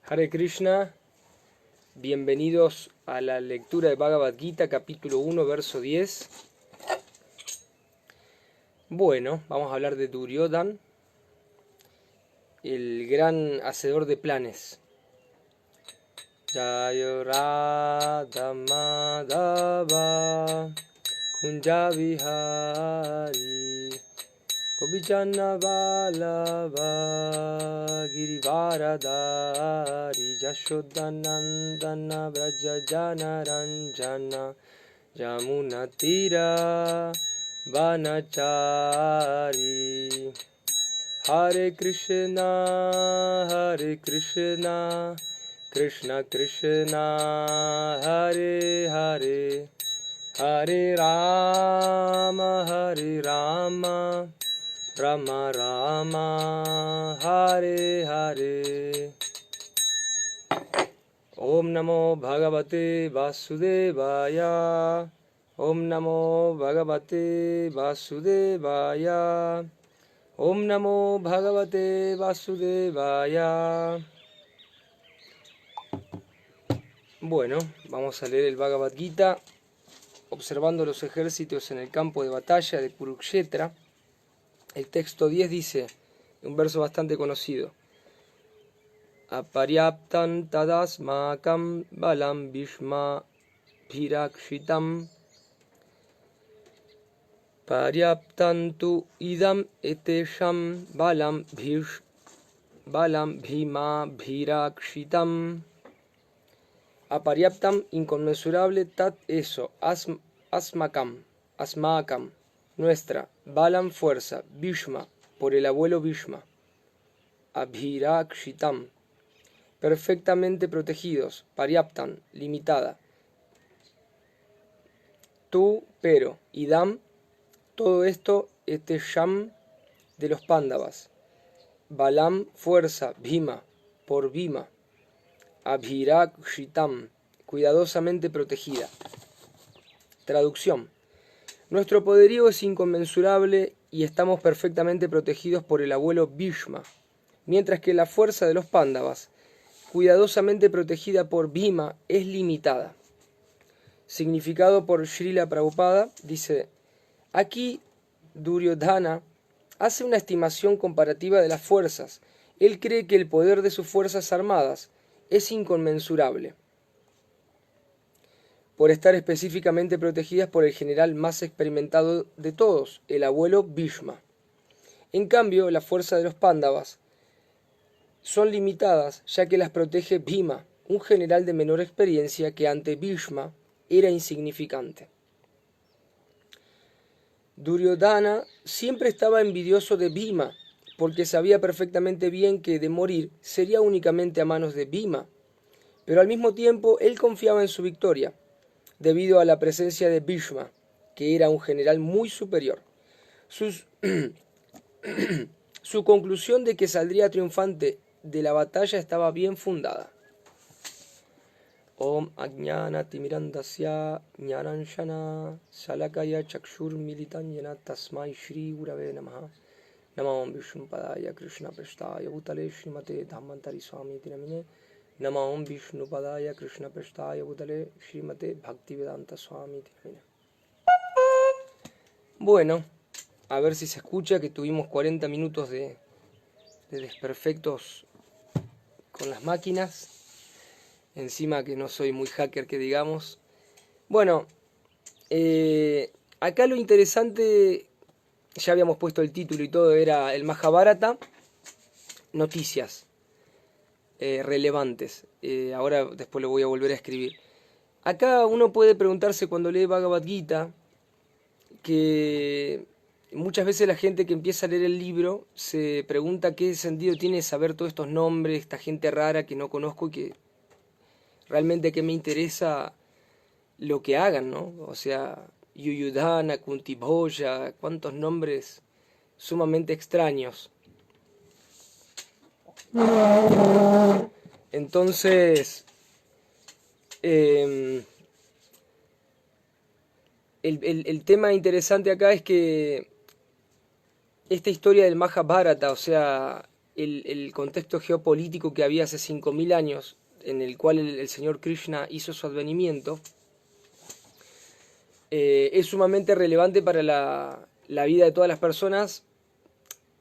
Hare Krishna, bienvenidos a la lectura de Bhagavad Gita, capítulo 1, verso 10. Bueno, vamos a hablar de Duryodhana, el gran hacedor de planes. Jaya Radha Madhava Kunja Vihari Gopichanna Vallabha Girivaradari Jashodanandana Vraja Jana Ranjana Yamuna Tira Vanachari. Hare Krishna, Krishna Krishna, Hare Hare, Hare Rama, Rama Rama, Hare Hare. Om Namo Bhagavate Vasudevaya. Om Namo Bhagavate Vasudevaya. Om Namo Bhagavate Vasudevaya. Bueno, vamos a leer el Bhagavad Gita observando los ejércitos en el campo de batalla de Kurukshetra. El texto 10 dice, un verso bastante conocido: Aparyaptam tadasmakam balam bhishma bhirakshitam Paryaptam tu idam etesham balam bhima bhirakshitam. Aparyaptam, inconmensurable, tat, eso, asmakam, nuestra, balam, fuerza, bhishma, por el abuelo Bhishma, abhirakshitam, perfectamente protegidos, paryaptam, limitada, tu, pero, idam, todo esto, etesham, de los Pándavas, balam, fuerza, bhima, por Bhima, abhirakshitam, cuidadosamente protegida. Traducción: nuestro poderío es inconmensurable y estamos perfectamente protegidos por el abuelo Bhishma, mientras que la fuerza de los Pándavas, cuidadosamente protegida por Bhima, es limitada. Significado por Srila Prabhupada, dice: aquí Duryodhana hace una estimación comparativa de las fuerzas. Él cree que el poder de sus fuerzas armadas es inconmensurable, por estar específicamente protegidas por el general más experimentado de todos, el abuelo Bhishma. En cambio, la fuerza de los Pándavas son limitadas, ya que las protege Bhima, un general de menor experiencia que ante Bhishma era insignificante. Duryodhana siempre estaba envidioso de Bhima, porque sabía perfectamente bien que de morir sería únicamente a manos de Bhima, pero al mismo tiempo él confiaba en su victoria, debido a la presencia de Bhishma, que era un general muy superior. Su conclusión de que saldría triunfante de la batalla estaba bien fundada. Om Ajnana Timirandasya Jnananshana Salakaya Chakshur Militan Yana Tasmai Shri Gurave Namaha. Namam Vishnupadaya Krishna Prasthaya Bhutale Srimate Dhammantari Swami Tinamine. Namam Vishnupadaya Krishna Prasthaya Bhutale Srimate Bhaktivedanta Swami Tinamine. Bueno, a ver si se escucha que tuvimos 40 minutos de desperfectos con las máquinas. Encima que no soy muy hacker que digamos. Bueno, acá lo interesante, ya habíamos puesto el título y todo, era el Mahabharata, noticias relevantes. Ahora después lo voy a volver a escribir. Acá uno puede preguntarse cuando lee Bhagavad Gita, que muchas veces la gente que empieza a leer el libro se pregunta qué sentido tiene saber todos estos nombres, esta gente rara que no conozco y que realmente que me interesa lo que hagan, ¿no? O sea, Yuyudhana, Kuntibhoja, cuántos nombres sumamente extraños. Entonces, el tema interesante acá es que esta historia del Mahabharata, o sea, el contexto geopolítico que había hace 5.000 años, en el cual el señor Krishna hizo su advenimiento, es sumamente relevante para la vida de todas las personas,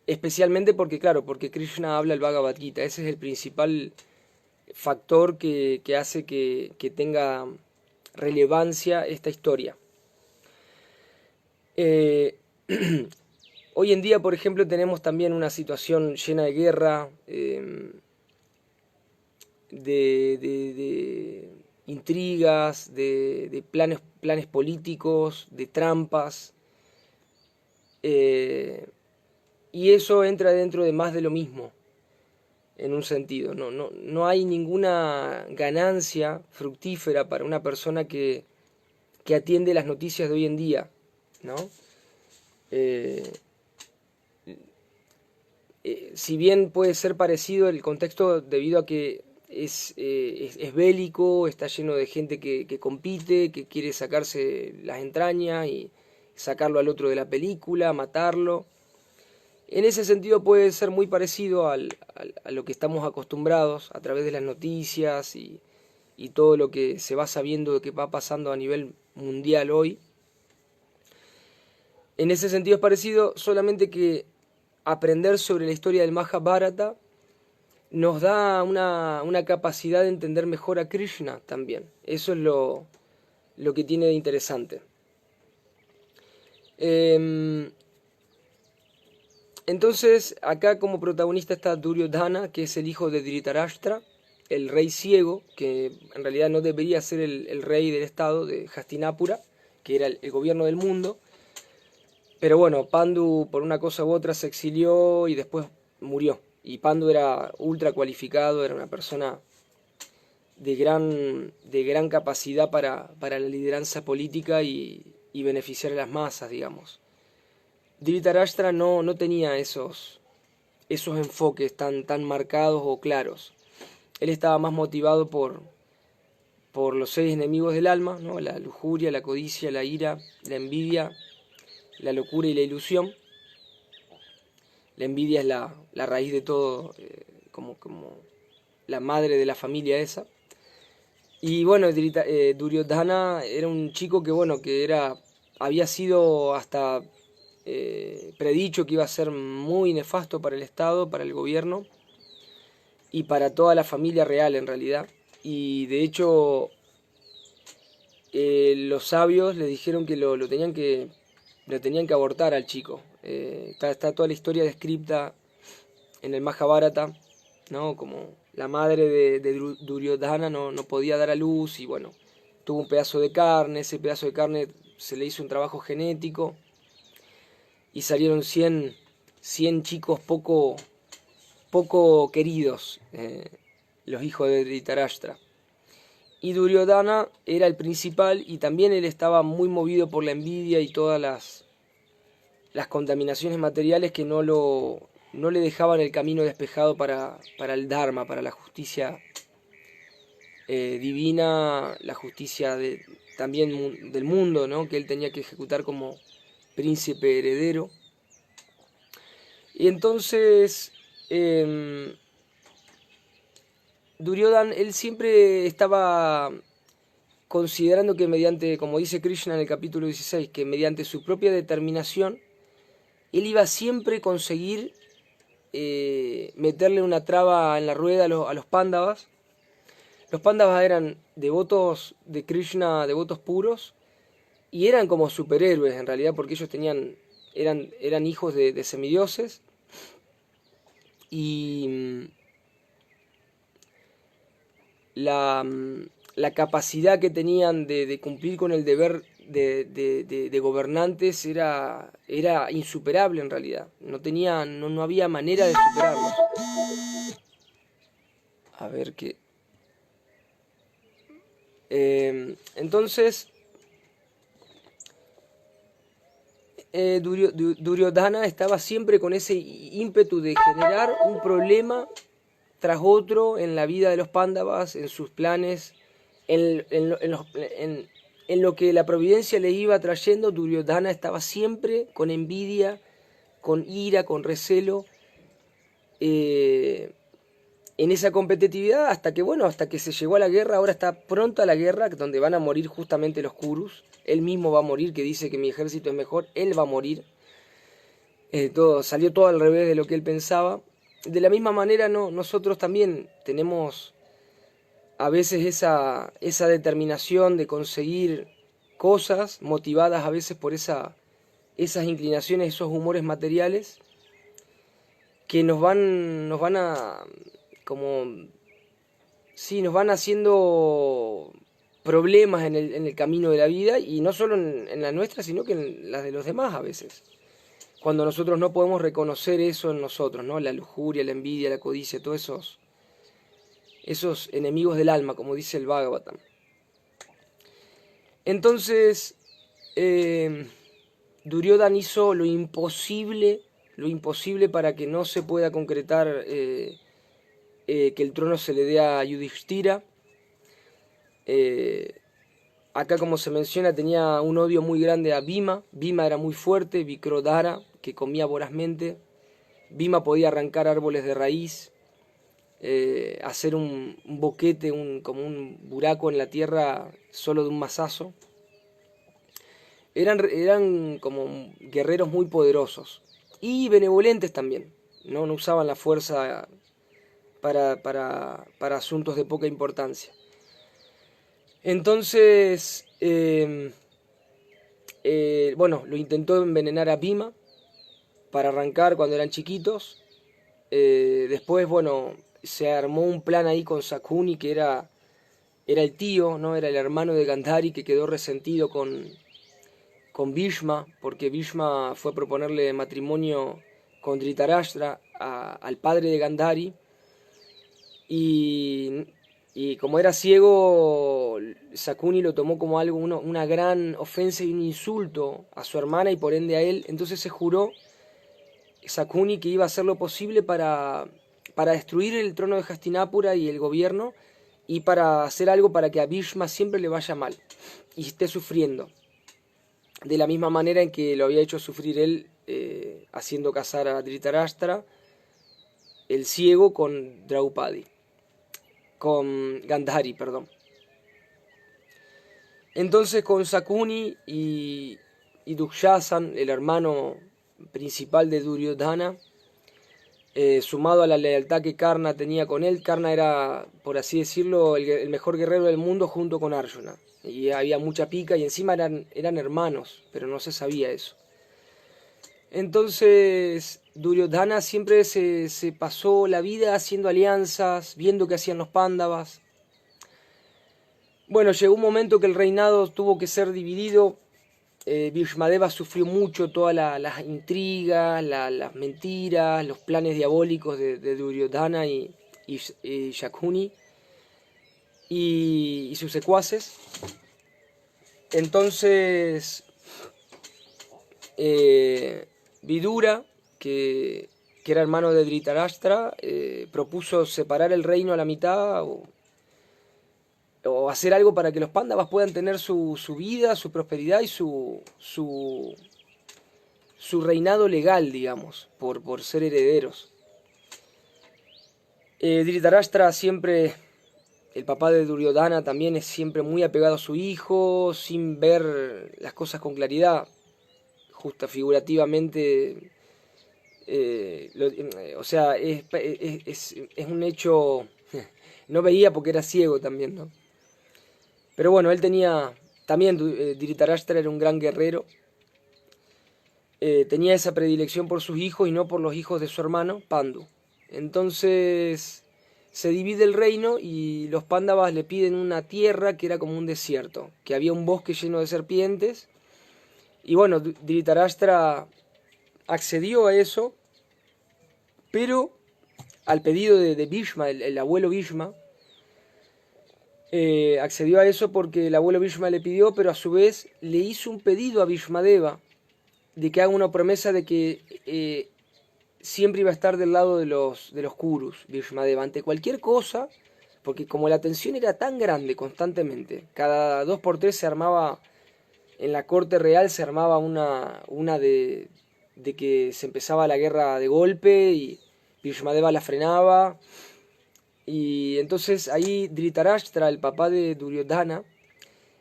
especialmente porque, claro, porque Krishna habla el Bhagavad Gita. Ese es el principal factor que hace que tenga relevancia esta historia. Hoy en día, por ejemplo, tenemos también una situación llena de guerra, de intrigas, de planes políticos, de trampas, y eso entra dentro de más de lo mismo, en un sentido. No hay ninguna ganancia fructífera para una persona que atiende las noticias de hoy en día, ¿no? Si bien puede ser parecido el contexto debido a que es bélico, está lleno de gente que compite, que quiere sacarse las entrañas y sacarlo al otro de la película, matarlo. En ese sentido puede ser muy parecido a lo que estamos acostumbrados a través de las noticias y todo lo que se va sabiendo de que va pasando a nivel mundial hoy. En ese sentido es parecido, solamente que aprender sobre la historia del Mahabharata nos da una capacidad de entender mejor a Krishna también. Eso es lo que tiene de interesante. Entonces, acá como protagonista está Duryodhana, que es el hijo de Dhritarashtra, el rey ciego, que en realidad no debería ser el rey del estado de Hastinapura, que era el gobierno del mundo. Pero bueno, Pandu por una cosa u otra se exilió y después murió. Y Pandu era ultra cualificado, era una persona de gran capacidad para la lideranza política y beneficiar a las masas, digamos. Dhritarashtra no tenía esos enfoques tan marcados o claros. Él estaba más motivado por los 6 enemigos del alma, ¿no? La lujuria, la codicia, la ira, la envidia, la locura y la ilusión. La envidia es la raíz de todo, como la madre de la familia esa. Y bueno, Duryodhana era un chico que había sido hasta predicho que iba a ser muy nefasto para el Estado, para el gobierno y para toda la familia real en realidad. Y de hecho los sabios le dijeron que lo tenían que abortar al chico. Está toda la historia descrita en el Mahabharata, ¿no? Como la madre de Duryodhana no podía dar a luz y bueno, tuvo un pedazo de carne, ese pedazo de carne se le hizo un trabajo genético y salieron 100 chicos poco queridos, los hijos de Dhritarashtra. Y Duryodhana era el principal y también él estaba muy movido por la envidia y todas las contaminaciones materiales que no le dejaban el camino despejado para el Dharma, para la justicia divina, la justicia también del mundo, ¿no? Que él tenía que ejecutar como príncipe heredero. Y entonces Duryodhana, él siempre estaba considerando que mediante, como dice Krishna en el capítulo 16, que mediante su propia determinación, él iba siempre a conseguir meterle una traba en la rueda a los Pándavas. Los Pándavas eran devotos de Krishna, devotos puros, y eran como superhéroes en realidad, porque ellos eran hijos de semidioses, y la capacidad que tenían de cumplir con el deber de gobernantes era insuperable en realidad. No había manera de superarlos. A ver qué. Entonces, Duryodhana estaba siempre con ese ímpetu de generar un problema tras otro en la vida de los Pándavas, en sus planes, en lo que la providencia le iba trayendo. Duryodhana estaba siempre con envidia, con ira, con recelo, en esa competitividad hasta que, bueno, hasta que se llegó a la guerra. Ahora está pronta la guerra, donde van a morir justamente los Kurus. Él mismo va a morir, que dice que mi ejército es mejor, él va a morir. Salió todo al revés de lo que él pensaba. De la misma manera, nosotros también tenemos a veces esa determinación de conseguir cosas, motivadas a veces por esas inclinaciones, esos humores materiales, que nos van a, como, sí, nos van haciendo problemas en el camino de la vida, y no solo en la nuestra, sino que en las de los demás a veces. Cuando nosotros no podemos reconocer eso en nosotros, ¿no? La lujuria, la envidia, la codicia, todos esos enemigos del alma, como dice el Bhagavatam. Entonces, Duryodhana hizo lo imposible para que no se pueda concretar que el trono se le dé a Yudhishthira. Acá, como se menciona, tenía un odio muy grande a Bhima. Bhima era muy fuerte, Vikrodhara, que comía vorazmente. Bhima podía arrancar árboles de raíz, hacer un boquete, como un buraco en la tierra solo de un mazazo. Eran como guerreros muy poderosos y benevolentes también. No usaban la fuerza para asuntos de poca importancia. Entonces, bueno, lo intentó envenenar a Bhima para arrancar cuando eran chiquitos. Después, bueno, se armó un plan ahí con Shakuni, que era el tío, ¿no? Era el hermano de Gandhari, que quedó resentido con Bhishma, porque Bhishma fue a proponerle matrimonio con Dhritarashtra, al padre de Gandhari, y como era ciego, Shakuni lo tomó como algo, una gran ofensa y un insulto a su hermana y por ende a él. Entonces se juró Shakuni que iba a hacer lo posible para destruir el trono de Hastinapura y el gobierno, y para hacer algo para que a Bhishma siempre le vaya mal y esté sufriendo, de la misma manera en que lo había hecho sufrir él, haciendo casar a Dhritarashtra, el ciego, con Draupadi, con Gandhari, perdón. Entonces, con Shakuni y Dushyasan, el hermano principal de Duryodhana, sumado a la lealtad que Karna tenía con él. Karna era, por así decirlo, el mejor guerrero del mundo junto con Arjuna. Y había mucha pica, y encima eran hermanos, pero no se sabía eso. Entonces, Duryodhana siempre se pasó la vida haciendo alianzas, viendo qué hacían los Pándavas. Bueno, llegó un momento que el reinado tuvo que ser dividido. Bhishmadeva sufrió mucho todas las intrigas, las mentiras, los planes diabólicos de Duryodhana y Shakuni y sus secuaces. Entonces, Vidura, que era hermano de Dhritarashtra, propuso separar el reino a la mitad, o hacer algo para que los Pándavas puedan tener su vida, su prosperidad y su reinado legal, digamos, por ser herederos. Dhritarashtra siempre, el papá de Duryodhana, también es siempre muy apegado a su hijo, sin ver las cosas con claridad, justa figurativamente. O sea, es un hecho. No veía porque era ciego también, ¿no? Pero bueno, él tenía, también Dhritarashtra era un gran guerrero, tenía esa predilección por sus hijos y no por los hijos de su hermano, Pandu. Entonces se divide el reino y los Pándavas le piden una tierra que era como un desierto, que había un bosque lleno de serpientes. Y bueno, Dhritarashtra accedió a eso, pero al pedido de Bhishma, el abuelo Bhishma, accedió a eso porque el abuelo Bhishma le pidió, pero a su vez le hizo un pedido a Bhishmadeva de que haga una promesa de que siempre iba a estar del lado de los Kurus, Bhishmadeva, ante cualquier cosa, porque como la tensión era tan grande constantemente, cada 2 por 3 se armaba, en la corte real se armaba una de que se empezaba la guerra de golpe, y Bhishmadeva la frenaba. Y entonces ahí Dhritarashtra, el papá de Duryodhana,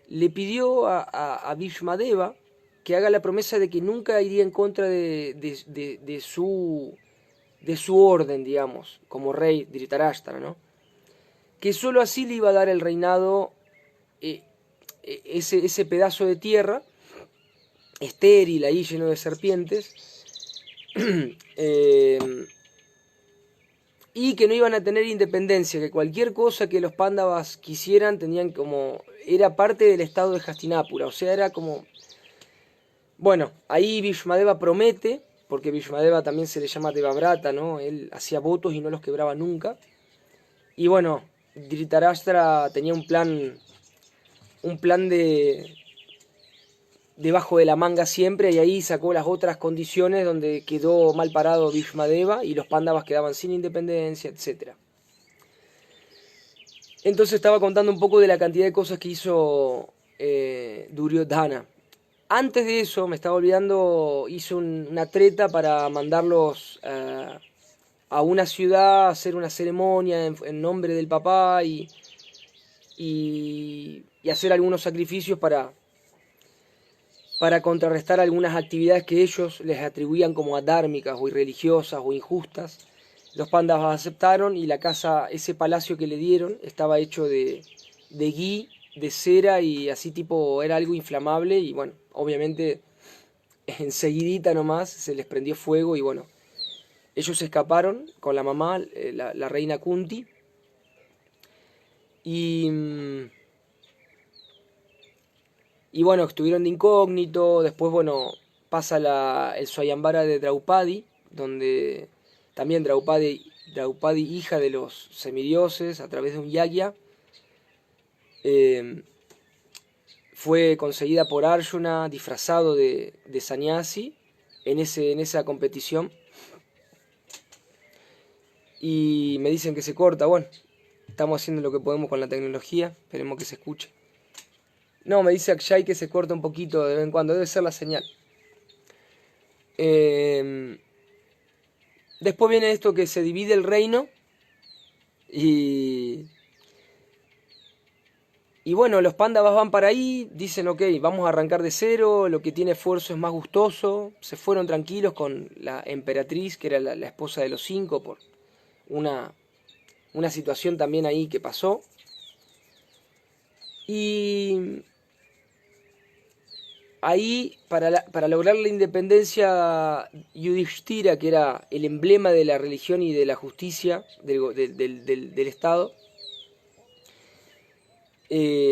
le pidió a Bhishmadeva que haga la promesa de que nunca iría en contra de su orden, digamos, como rey Dhritarashtra, ¿no? Que solo así le iba a dar el reinado, ese pedazo de tierra, estéril, ahí lleno de serpientes, y que no iban a tener independencia, que cualquier cosa que los Pándavas quisieran tenían como... era parte del estado de Hastinapura, o sea, era como... Bueno, ahí Bhishmadeva promete, porque Bhishmadeva también se le llama Devabrata, ¿no? Él hacía votos y no los quebraba nunca. Y bueno, Dhritarashtra tenía un plan de debajo de la manga siempre, y ahí sacó las otras condiciones donde quedó mal parado Bhishmadeva y los Pándavas quedaban sin independencia, etc. Entonces estaba contando un poco de la cantidad de cosas que hizo Duryodhana. Antes de eso, me estaba olvidando, hizo una treta para mandarlos a una ciudad a hacer una ceremonia en nombre del papá y hacer algunos sacrificios para contrarrestar algunas actividades que ellos les atribuían como adármicas o irreligiosas o injustas. Los Pándavas aceptaron y ese palacio que le dieron estaba hecho de ghee, de cera y así tipo era algo inflamable y bueno, obviamente enseguidita nomás se les prendió fuego y bueno, ellos escaparon con la mamá, la reina Kunti, y bueno, estuvieron de incógnito. Después, bueno, pasa el Swayamvara de Draupadi, donde también Draupadi, hija de los semidioses, a través de un yagya, fue conseguida por Arjuna disfrazado de sannyasi en esa competición. Y me dicen que se corta. Bueno, estamos haciendo lo que podemos con la tecnología, esperemos que se escuche. No, me dice Akshay que se corta un poquito de vez en cuando, debe ser la señal. Después viene esto que se divide el reino y bueno, los Pándavas van para ahí, dicen ok, vamos a arrancar de cero, lo que tiene esfuerzo es más gustoso. Se fueron tranquilos con la emperatriz, que era la esposa de los 5, por una situación también ahí que pasó. Y ahí, para lograr la independencia, Yudhishthira, que era el emblema de la religión y de la justicia del Estado,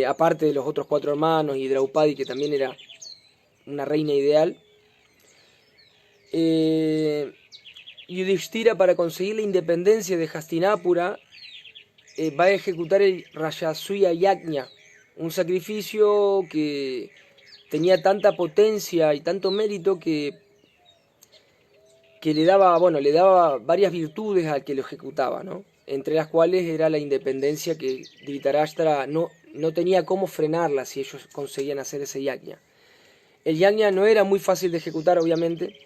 aparte de los otros 4 hermanos y Draupadi, que también era una reina ideal, Yudhishthira, para conseguir la independencia de Hastinapura, va a ejecutar el Rajasuya Yajna, un sacrificio que tenía tanta potencia y tanto mérito que le daba varias virtudes al que lo ejecutaba, ¿no? Entre las cuales era la independencia, que Dhritarashtra no tenía cómo frenarla si ellos conseguían hacer ese yajna. El yajna no era muy fácil de ejecutar, obviamente.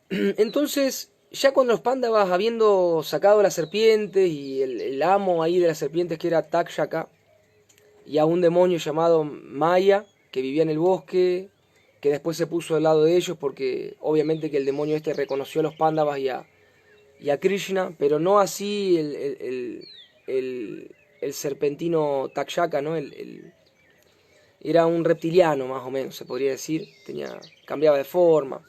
Entonces, ya cuando los Pándavas, habiendo sacado las serpientes y el amo ahí de las serpientes, que era Takshaka, y a un demonio llamado Maya, que vivía en el bosque, que después se puso del lado de ellos porque obviamente que el demonio este reconoció a los Pándavas y a Krishna, pero no así el serpentino Takshaka, ¿no? Era un reptiliano, más o menos, se podría decir. Cambiaba de forma.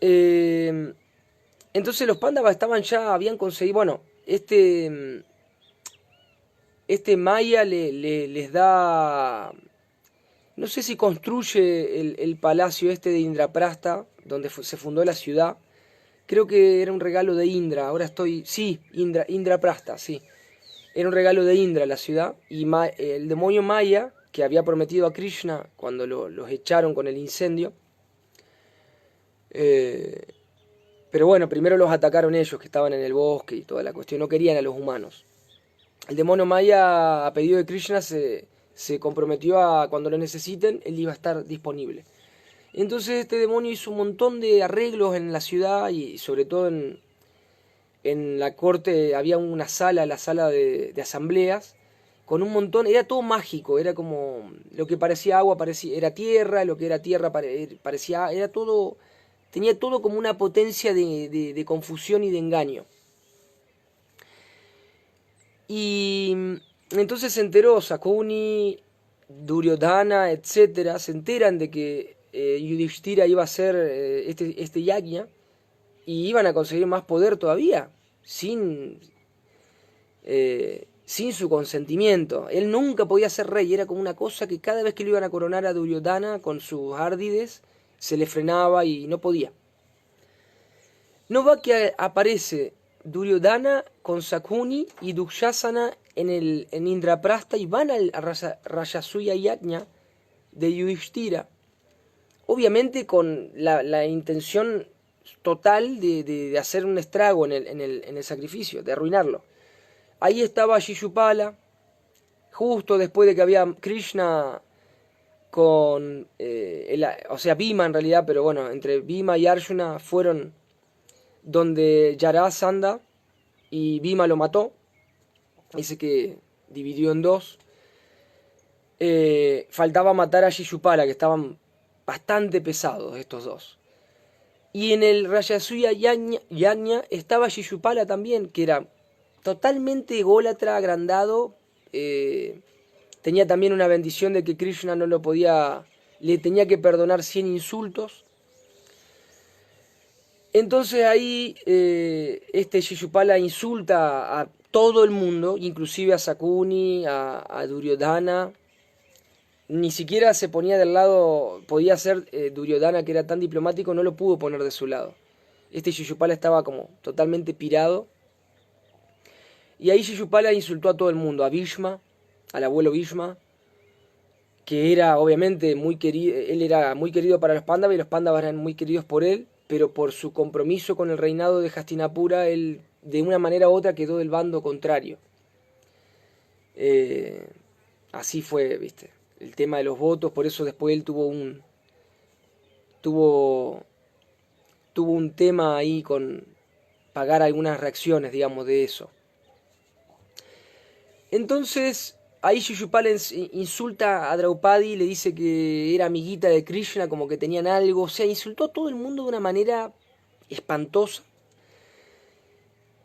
Entonces los Pándavas habían conseguido, bueno, este Maya les da, no sé si construye el palacio este de Indraprasta, donde se fundó la ciudad. Creo que era un regalo de Indra, sí, Indraprasta, sí. Era un regalo de Indra la ciudad, y el demonio Maya, que había prometido a Krishna cuando los echaron con el incendio. Pero bueno, primero los atacaron ellos, que estaban en el bosque y toda la cuestión, no querían a los humanos. El demonio Maya, a pedido de Krishna, se comprometió a cuando lo necesiten, él iba a estar disponible. Entonces este demonio hizo un montón de arreglos en la ciudad y sobre todo en la corte había una sala, la sala de asambleas, con un montón, era todo mágico, era como lo que parecía agua era tierra, lo que era tierra parecía, era todo, tenía todo como una potencia de confusión y de engaño. Y entonces se enteró Sakuni, Duryodhana, etcétera, se enteran de que Yudhishthira iba a hacer este yajna y iban a conseguir más poder todavía, sin su consentimiento. Él nunca podía ser rey, era como una cosa que cada vez que lo iban a coronar a Duryodhana con sus árdides, se le frenaba y no podía. No va que aparece Duryodhana con Sakuni y Dukshasana en Indraprastha y van al Rajasuya Yajna de Yudhishthira, obviamente con la intención total de hacer un estrago en el sacrificio, de arruinarlo. Ahí estaba Shishupala, justo después de que había Krishna con, o sea, Bhima en realidad, pero bueno, entre Bhima y Arjuna fueron donde Jarasandha y Bhima lo mató. Dice que dividió en dos. Faltaba matar a Shishupala, que estaban bastante pesados estos dos. Y en el Rajasuya Yajna estaba Shishupala también, que era totalmente ególatra, agrandado. Tenía también una bendición de que Krishna no lo podía, le tenía que perdonar 100 insultos. Entonces ahí este Shishupala insulta a todo el mundo, inclusive a Sakuni, a Duryodhana. Ni siquiera se ponía del lado, podía ser Duryodhana, que era tan diplomático, no lo pudo poner de su lado. Este Shishupala estaba como totalmente pirado. Y ahí Shishupala insultó a todo el mundo, a Bhishma, al abuelo Bhishma, que era obviamente muy querido, él era muy querido para los Pándavas y los Pándavas eran muy queridos por él, pero por su compromiso con el reinado de Hastinapura, él de una manera u otra quedó del bando contrario. Así fue, viste, el tema de los votos, por eso después él tuvo un tema ahí con pagar algunas reacciones, digamos, de eso. Entonces, ahí Shishupala insulta a Draupadi, le dice que era amiguita de Krishna, como que tenían algo, o sea, insultó a todo el mundo de una manera espantosa.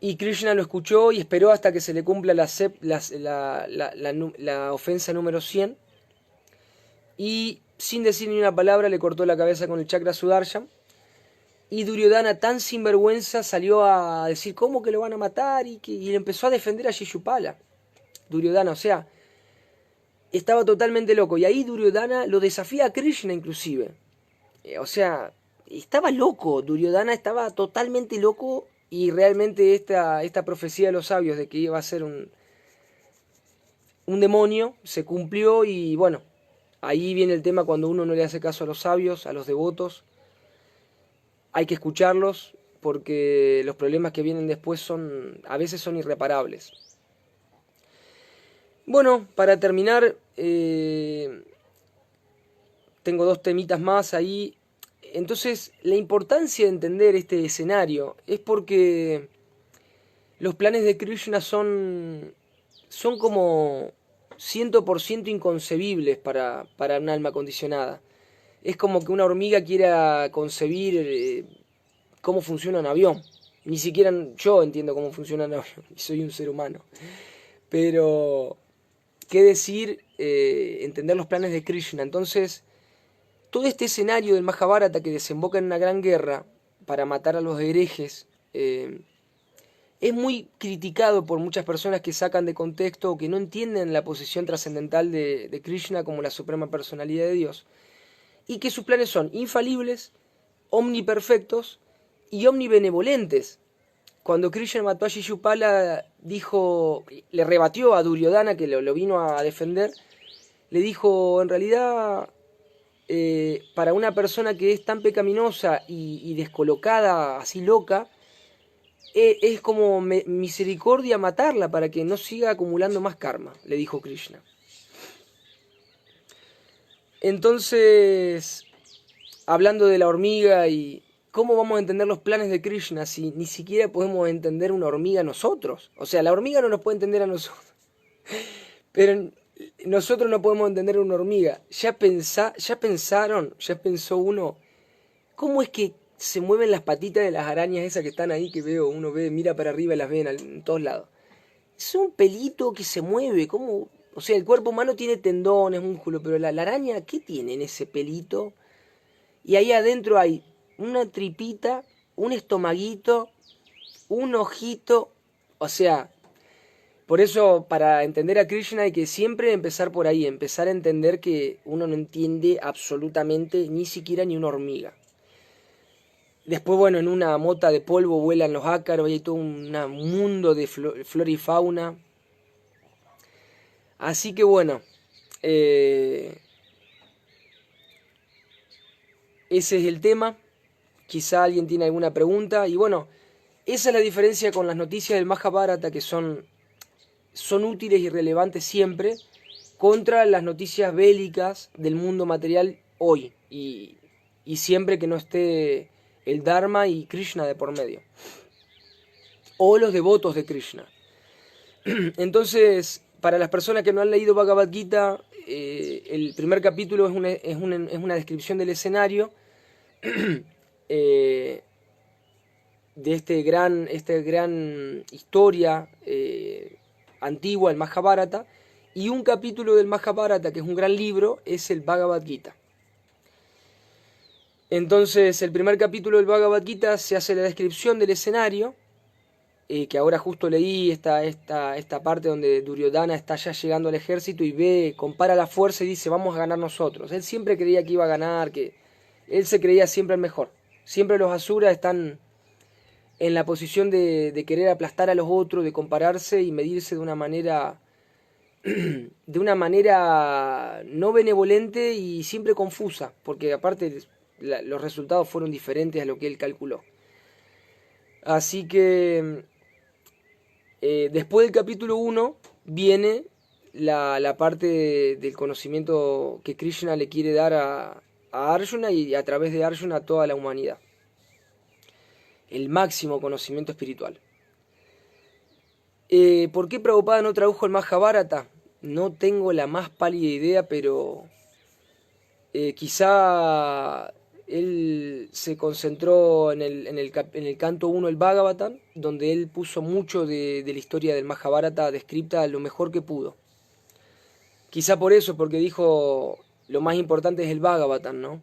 Y Krishna lo escuchó y esperó hasta que se le cumpla la ofensa número 100. Y sin decir ni una palabra le cortó la cabeza con el chakra Sudarshan. Y Duryodhana, tan sinvergüenza, salió a decir cómo que lo van a matar y empezó a defender a Shishupala. Duryodhana, o sea, estaba totalmente loco. Y ahí Duryodhana lo desafía a Krishna inclusive. O sea, estaba loco. Duryodhana estaba totalmente loco y realmente esta profecía de los sabios de que iba a ser un demonio se cumplió y bueno, ahí viene el tema cuando uno no le hace caso a los sabios, a los devotos. Hay que escucharlos porque los problemas que vienen después a veces son irreparables. Bueno, para terminar, tengo dos temitas más ahí. Entonces, la importancia de entender este escenario es porque los planes de Krishna son como 100% inconcebibles para un alma condicionada. Es como que una hormiga quiera concebir cómo funciona un avión. Ni siquiera yo entiendo cómo funciona un avión, y soy un ser humano. Pero qué decir entender los planes de Krishna. Entonces, todo este escenario del Mahabharata que desemboca en una gran guerra para matar a los herejes es muy criticado por muchas personas que sacan de contexto o que no entienden la posición trascendental de Krishna como la suprema personalidad de Dios y que sus planes son infalibles, omniperfectos y omnibenevolentes. Cuando Krishna mató a Shishupala, le rebatió a Duryodhana, que lo vino a defender, le dijo, en realidad, para una persona que es tan pecaminosa y descolocada, así loca, es como misericordia matarla para que no siga acumulando más karma, le dijo Krishna. Entonces, hablando de la hormiga y cómo vamos a entender los planes de Krishna si ni siquiera podemos entender una hormiga nosotros. O sea, la hormiga no nos puede entender a nosotros, pero nosotros no podemos entender a una hormiga. Ya pensó uno, ¿cómo es que se mueven las patitas de las arañas esas que están ahí que uno ve, mira para arriba y las ve en todos lados? Es un pelito que se mueve, ¿cómo? O sea, el cuerpo humano tiene tendones, músculos, pero la araña, ¿qué tiene en ese pelito? Y ahí adentro hay una tripita, un estomaguito, un ojito. O sea, por eso para entender a Krishna hay que siempre empezar por ahí, empezar a entender que uno no entiende absolutamente ni siquiera ni una hormiga. Después, bueno, en una mota de polvo vuelan los ácaros y hay todo un mundo de flora y fauna. Así que bueno, ese es el tema. Quizá alguien tiene alguna pregunta. Y bueno, esa es la diferencia con las noticias del Mahabharata, que son útiles y relevantes siempre, contra las noticias bélicas del mundo material hoy. Y siempre que no esté el Dharma y Krishna de por medio. O los devotos de Krishna. Entonces, para las personas que no han leído Bhagavad Gita, el primer capítulo es una descripción del escenario de esta gran historia antigua, el Mahabharata, y un capítulo del Mahabharata, que es un gran libro, es el Bhagavad Gita. Entonces, el primer capítulo del Bhagavad Gita se hace la descripción del escenario, que ahora justo leí esta parte donde Duryodhana está ya llegando al ejército y compara la fuerza y dice, vamos a ganar nosotros. Él siempre creía que iba a ganar, que él se creía siempre el mejor. Siempre los asuras están en la posición de querer aplastar a los otros, de compararse y medirse de una manera no benevolente y siempre confusa, porque aparte los resultados fueron diferentes a lo que él calculó. Así que después del capítulo 1 viene la parte del conocimiento que Krishna le quiere dar a Arjuna y a través de Arjuna a toda la humanidad. El máximo conocimiento espiritual. ¿Por qué Prabhupada no tradujo el Mahabharata? No tengo la más pálida idea, pero quizá él se concentró en el canto 1 del Bhagavatam, donde él puso mucho de la historia del Mahabharata descripta lo mejor que pudo. Quizá por eso, porque dijo, lo más importante es el Bhagavatam, ¿no?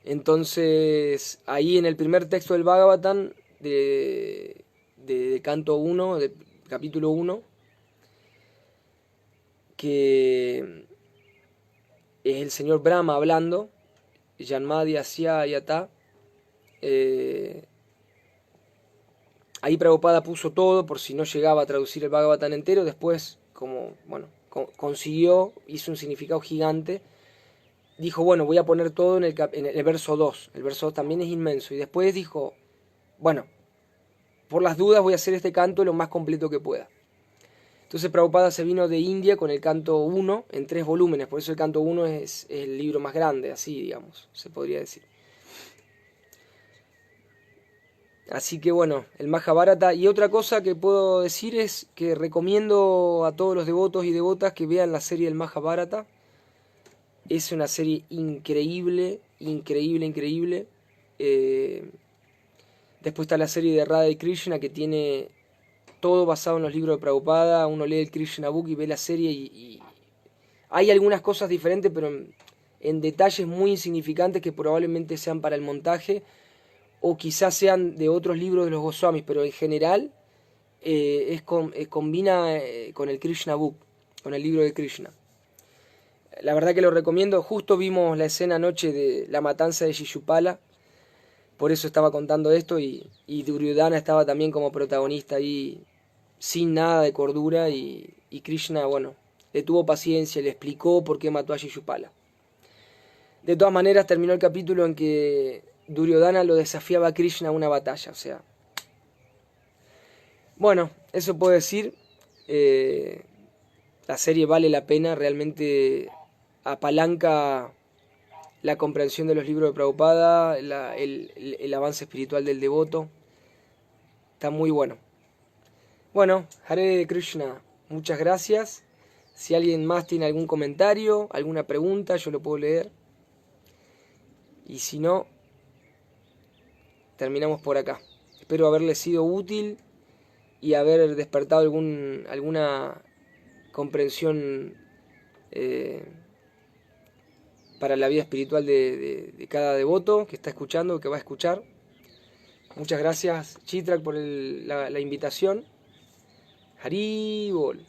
Entonces, ahí en el primer texto del Bhagavatam, de canto 1, de capítulo 1, que es el señor Brahma hablando, Yanmadi Asya Yata, ahí Prabhupada puso todo por si no llegaba a traducir el Bhagavatam entero. Después, como consiguió, hizo un significado gigante, dijo, bueno, voy a poner todo en el verso 2. El verso 2 también es inmenso. Y después dijo, bueno, por las dudas voy a hacer este canto lo más completo que pueda. Entonces Prabhupada se vino de India con el canto 1 en 3 volúmenes. Por eso el canto 1 es el libro más grande, así digamos, se podría decir. Así que bueno, el Mahabharata. Y otra cosa que puedo decir es que recomiendo a todos los devotos y devotas que vean la serie del Mahabharata. Es una serie increíble, increíble, increíble. Después está la serie de Radha y Krishna, que tiene todo basado en los libros de Prabhupada. Uno lee el Krishna Book y ve la serie y hay algunas cosas diferentes, pero en detalles muy insignificantes que probablemente sean para el montaje o quizás sean de otros libros de los Goswamis, pero en general combina con el Krishna Book, con el libro de Krishna. La verdad que lo recomiendo. Justo vimos la escena anoche de la matanza de Shishupala, por eso estaba contando esto, y Duryodhana estaba también como protagonista ahí, sin nada de cordura, y Krishna, bueno, le tuvo paciencia, le explicó por qué mató a Shishupala. De todas maneras, terminó el capítulo en que Duryodhana lo desafiaba a Krishna a una batalla, o sea. Bueno, eso puedo decir. La serie vale la pena, realmente apalanca la comprensión de los libros de Prabhupada, el avance espiritual del devoto. Está muy bueno. Bueno, Hare Krishna, muchas gracias. Si alguien más tiene algún comentario, alguna pregunta, yo lo puedo leer. Y si no, terminamos por acá. Espero haberles sido útil y haber despertado alguna comprensión para la vida espiritual de cada devoto que está escuchando, que va a escuchar. Muchas gracias, Chitrak, por la invitación. Hari Bol.